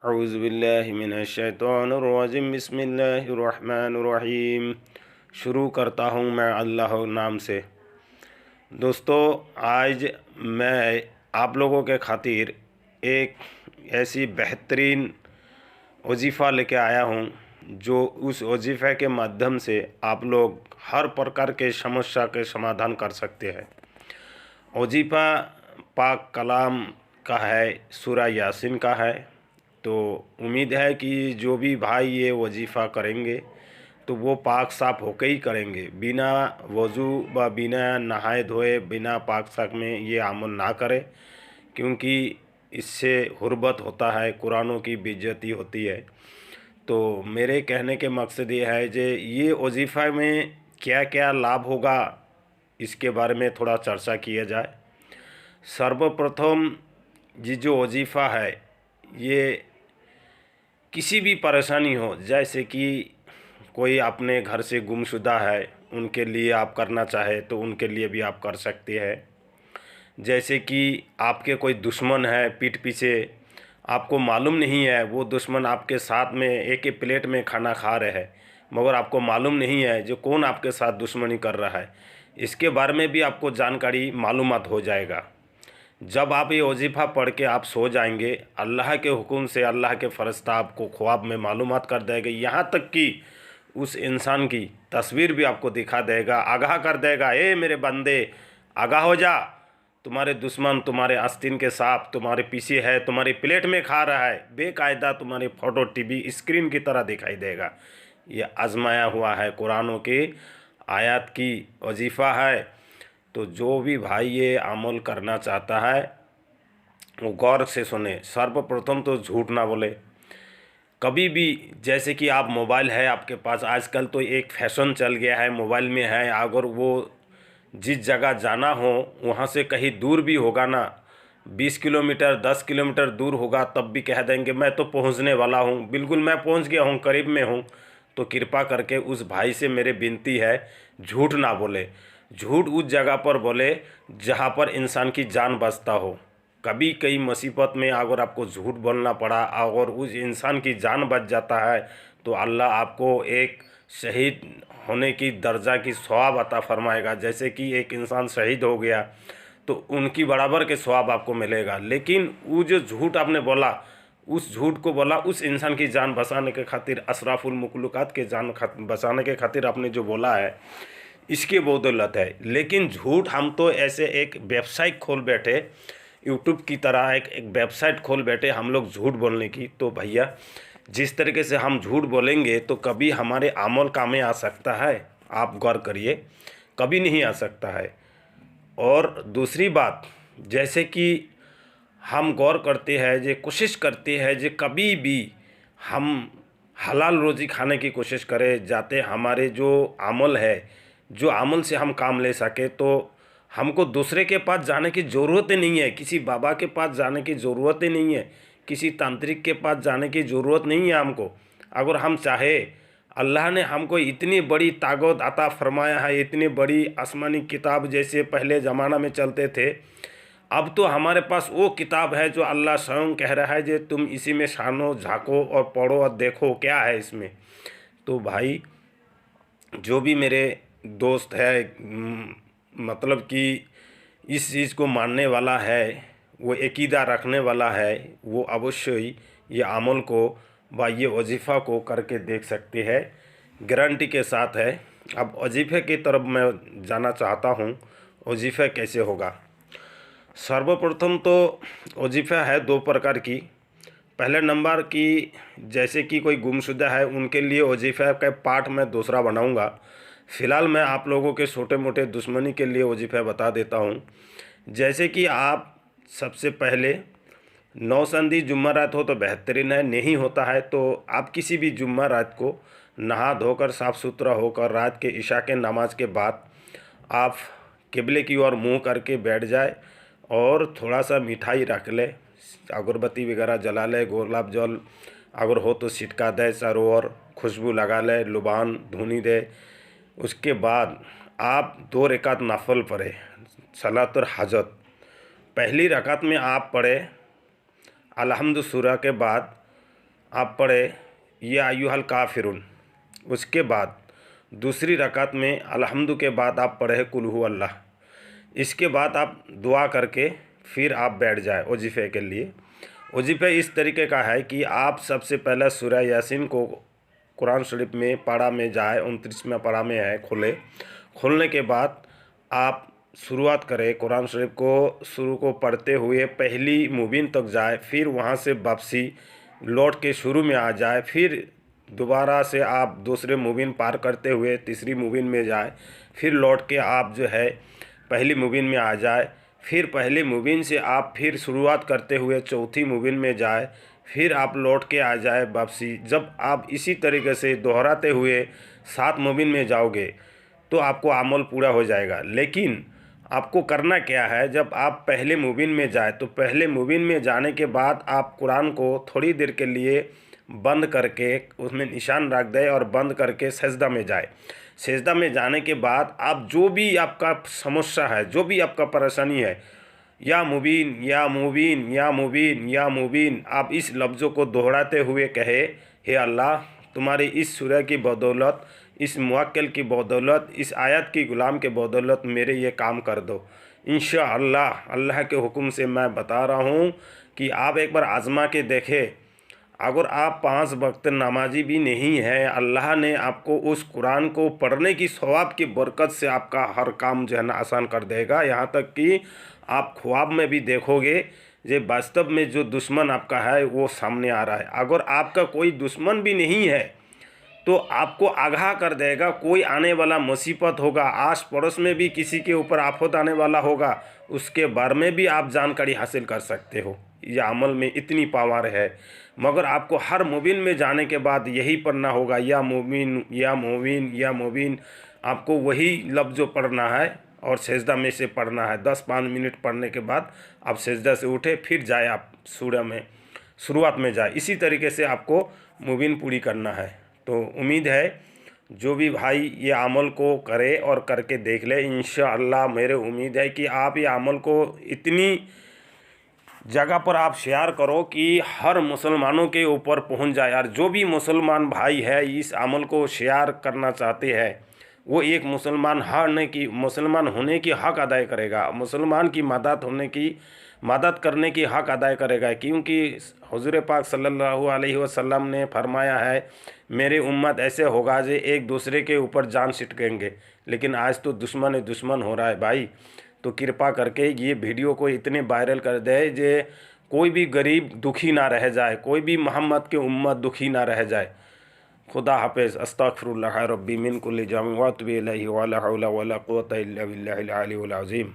औज़ुबिल्लाहिमिनश्शैतानिर्रजीम बिस्मिल्लाहिर्रहमानिर्रहीम। शुरू करता हूँ मैं अल्लाह नाम से। दोस्तों, आज मैं आप लोगों के खातिर एक ऐसी बेहतरीन वजीफ़ा लेके आया हूँ जो उस वजीफ़े के माध्यम से आप लोग हर प्रकार के समस्या के समाधान कर सकते हैं। वजीफ़ा पाक कलाम का है, सूरा यासीन का है। तो उम्मीद है कि जो भी भाई ये वजीफ़ा करेंगे तो वो पाक साफ़ होकर ही करेंगे, बिना वज़ू व बिना नहाए धोए बिना पाक साफ़ में ये अमल ना करें, क्योंकि इससे हुर्बत होता है, कुरानों की बेइज्जती होती है। तो मेरे कहने के मकसद ये है कि ये वजीफ़ा में क्या क्या लाभ होगा, इसके बारे में थोड़ा चर्चा किया जाए। सर्वप्रथम ये जो वजीफ़ा है ये किसी भी परेशानी हो, जैसे कि कोई अपने घर से गुमशुदा है उनके लिए आप करना चाहे तो उनके लिए भी आप कर सकते हैं। जैसे कि आपके कोई दुश्मन है पीठ पीछे, आपको मालूम नहीं है वो दुश्मन आपके साथ में एक ही प्लेट में खाना खा रहे हैं, मगर आपको मालूम नहीं है जो कौन आपके साथ दुश्मनी कर रहा है, इसके बारे में भी आपको जानकारी मालूमात हो जाएगा। जब आप ये वजीफ़ा पढ़ के आप सो जाएंगे, अल्लाह के हुक्म से अल्लाह के फ़रिश्ता आपको ख्वाब में मालूमात कर देगा, यहाँ तक कि उस इंसान की तस्वीर भी आपको दिखा देगा, आगाह कर देगा, ए मेरे बंदे आगाह हो जा, तुम्हारे दुश्मन तुम्हारे आस्तीन के सांप तुम्हारे पीछे है, तुम्हारी प्लेट में खा रहा है, बेकायदा तुम्हारी फ़ोटो टीवी स्क्रीन की तरह दिखाई देगा। ये आजमाया हुआ है, कुरानों की आयत की वजीफ़ा है। तो जो भी भाई ये अमल करना चाहता है वो गौर से सुने। सर्वप्रथम तो झूठ ना बोले कभी भी। जैसे कि आप मोबाइल है आपके पास, आजकल तो एक फैशन चल गया है, मोबाइल में है, अगर वो जिस जगह जाना हो वहाँ से कहीं दूर भी होगा ना, 20 किलोमीटर 10 किलोमीटर दूर होगा, तब भी कह देंगे मैं तो पहुँचने वाला हूँ, बिल्कुल मैं पहुँच गया हूँ, करीब में हूँ। तो कृपा करके उस भाई से मेरे विनती है, झूठ ना बोले। झूठ उस जगह पर बोले जहाँ पर इंसान की जान बचता हो। कभी कई मुसीबत में अगर आपको झूठ बोलना पड़ा और उस इंसान की जान बच जाता है तो अल्लाह आपको एक शहीद होने की दर्जा की सवाब अता फरमाएगा। जैसे कि एक इंसान शहीद हो गया तो उनकी बराबर के सवाब आपको मिलेगा। लेकिन वो जो झूठ आपने बोला, उस झूठ को बोला उस इंसान की जान बचाने के खातिर, अशराफुल मखलूक़ात के जान बचाने के खातिर आपने जो बोला है, इसकी बदौलत है। लेकिन झूठ हम तो ऐसे एक वेबसाइट खोल बैठे, यूट्यूब की तरह एक वेबसाइट खोल बैठे हम लोग झूठ बोलने की। तो भैया जिस तरीके से हम झूठ बोलेंगे तो कभी हमारे अमल काम में आ सकता है, आप गौर करिए, कभी नहीं आ सकता है। और दूसरी बात, जैसे कि हम गौर करते हैं, जो कोशिश करते हैं जो कभी भी हम हलाल रोज़ी खाने की कोशिश करें, जाते हमारे जो अमल है, जो अमल से हम काम ले सके, तो हमको दूसरे के पास जाने की ज़रूरत ही नहीं है, किसी बाबा के पास जाने की ज़रूरत ही नहीं है, किसी तांत्रिक के पास जाने की ज़रूरत नहीं है हमको। अगर हम चाहे, अल्लाह ने हमको इतनी बड़ी ताकत अता फरमाया है, इतनी बड़ी आसमानी किताब जैसे पहले ज़माना में चलते थे, अब तो हमारे पास वो किताब है जो अल्लाह स्वयं कह रहा है कि तुम इसी में छानो झाँको और पढ़ो और देखो क्या है इसमें। तो भाई जो भी मेरे दोस्त है, मतलब कि इस चीज़ को मानने वाला है, वो अकीदा रखने वाला है, वो अवश्य ही ये अमल को व ये वजीफ़ा को करके देख सकते हैं, गारंटी के साथ है। अब वजीफ़े की तरफ मैं जाना चाहता हूँ। वजीफ़ा कैसे होगा? सर्वप्रथम तो वजीफ़ा है दो प्रकार की। पहले नंबर की, जैसे कि कोई गुमशुदा है उनके लिए वजीफ़ा का पाठ मैं दूसरा बनाऊंगा। फ़िलहाल मैं आप लोगों के छोटे मोटे दुश्मनी के लिए वजीफ़ा बता देता हूं। जैसे कि आप सबसे पहले नौसंदी जुम्मा रात हो तो बेहतरीन है, नहीं होता है तो आप किसी भी जुम्मा रात को नहा धोकर साफ़ सुथरा होकर रात के इशा के नमाज के बाद आप किबले की ओर मुँह करके बैठ जाए और थोड़ा सा मिठाई रख ले, अगरबत्ती वगैरह जला ले, गुलाब जल अगर हो तो छिटका दे, चारों ओर खुशबू लगा ले, लुबान धुनी दे। उसके बाद आप 2 रकात नफल पढ़े, सलातुल हाजत। पहली रकात में आप पढ़े अल्हम्दु सूरा के बाद आप पढ़े या अय्युहल काफिरून। उसके बाद दूसरी रकात में अलहम्दु के बाद आप पढ़े कुल हु अल्लाह। इसके बाद आप दुआ करके फिर आप बैठ जाए वजीफ़े के लिए। वजीफ़ा इस तरीके का है कि आप सबसे पहले सूरह यासीन को कुरान शरीफ में पारा में जाए, 29वें पारा में है, खोलने के बाद आप शुरुआत करें कुरान शरीफ को शुरू को पढ़ते हुए पहली मुबीन तक जाए, फिर वहाँ से वापसी लौट के शुरू में आ जाए, फिर दोबारा से आप दूसरे मुबीन पार करते हुए तीसरी मुबीन में जाए, फिर लौट के आप जो है पहली मुबीन में आ जाए, फिर पहली मुबीन से आप फिर शुरुआत करते हुए चौथी मुबीन में जाए, फिर आप लौट के आ जाए वापसी। जब आप इसी तरीके से दोहराते हुए 7 मुबीन में जाओगे तो आपको अमल पूरा हो जाएगा। लेकिन आपको करना क्या है, जब आप पहले मुबीन में जाए तो पहले मुबीन में जाने के बाद आप कुरान को थोड़ी देर के लिए बंद करके उसमें निशान रख दें और बंद करके सजदा में जाए। सजदा में जाने के बाद आप जो भी आपका समस्या है, जो भी आपका परेशानी है, या मुबीन या मुबीन या मुबीन या मुबीन, आप इस लफ्ज़ों को दोहराते हुए कहे, हे अल्लाह तुम्हारी इस सूरह की बदौलत, इस मुवक्किल की बदौलत, इस आयत की गुलाम के बदौलत मेरे ये काम कर दो। इंशाअल्लाह अल्लाह के हुक्म से मैं बता रहा हूँ कि आप एक बार आज़मा के देखें। अगर आप 5 वक्त नमाजी भी नहीं हैं, अल्लाह ने आपको उस कुरान को पढ़ने की सवाब की बरकत से आपका हर काम जो है ना आसान कर देगा। यहाँ तक कि आप ख्वाब में भी देखोगे जे वास्तव में जो दुश्मन आपका है वो सामने आ रहा है। अगर आपका कोई दुश्मन भी नहीं है तो आपको आगाह कर देगा, कोई आने वाला मुसीबत होगा, आस पड़ोस में भी किसी के ऊपर आफत आने वाला होगा, उसके बारे में भी आप जानकारी हासिल कर सकते हो। यह अमल में इतनी पावर है। मगर आपको हर मुबीन में जाने के बाद यही पढ़ना होगा, या मुबीन या मुबीन या मुबीन, आपको वही लफ्ज़ पढ़ना है और सजदा में से पढ़ना है। 10-5 मिनट पढ़ने के बाद आप सजदा से उठे, फिर जाए आप सूरह में शुरुआत में जाए। इसी तरीके से आपको मुबीन पूरी करना है। तो उम्मीद है जो भी भाई ये अमल को करे और करके देख ले, इंशाअल्लाह मेरे उम्मीद है कि आप ये अमल को इतनी जगह पर आप शेयर करो कि हर मुसलमानों के ऊपर पहुंच जाए। और जो भी मुसलमान भाई है इस अमल को शेयर करना चाहते हैं, वो एक मुसलमान होने की हक अदा करेगा, मुसलमान की मदद करने की हक अदा करेगा। क्योंकि हुजूर पाक सल्लल्लाहु अलैहि वसल्लम ने फरमाया है, मेरे उम्मत ऐसे होगा जो एक दूसरे के ऊपर जान छिटकेंगे। लेकिन आज तो दुश्मन हो रहा है भाई। तो कृपा करके ये वीडियो को इतने वायरल कर दे जे कोई भी गरीब दुखी ना रह जाए, कोई भी मोहम्मद के उम्मत दुखी ना रह जाए। खुदा हाफिज़। अस्तगफिरुल्लाह रब्बी मिन कुल्लि जाम व अतूबु इलैहि व ला हौला व ला कुव्वता इल्ला बिल्लाहिल अलीयुल अज़ीम।